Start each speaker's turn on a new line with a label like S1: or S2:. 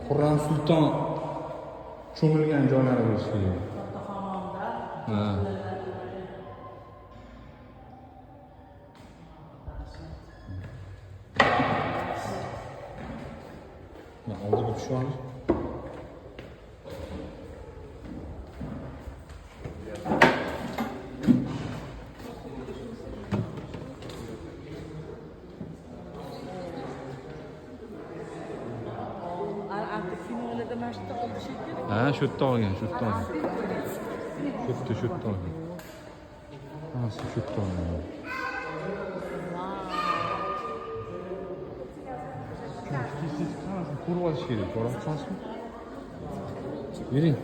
S1: Qur'on Sulton cho'milgan joylari bo'lishi kerak. Ha. Oldiga tushib olish. Ha, shu yerda olgan, shu yerda olgan. Shu yerda olgan. Ha, shu yerda olgan. Ko'rib olish kerak, ko'rib olasizmi? Bering.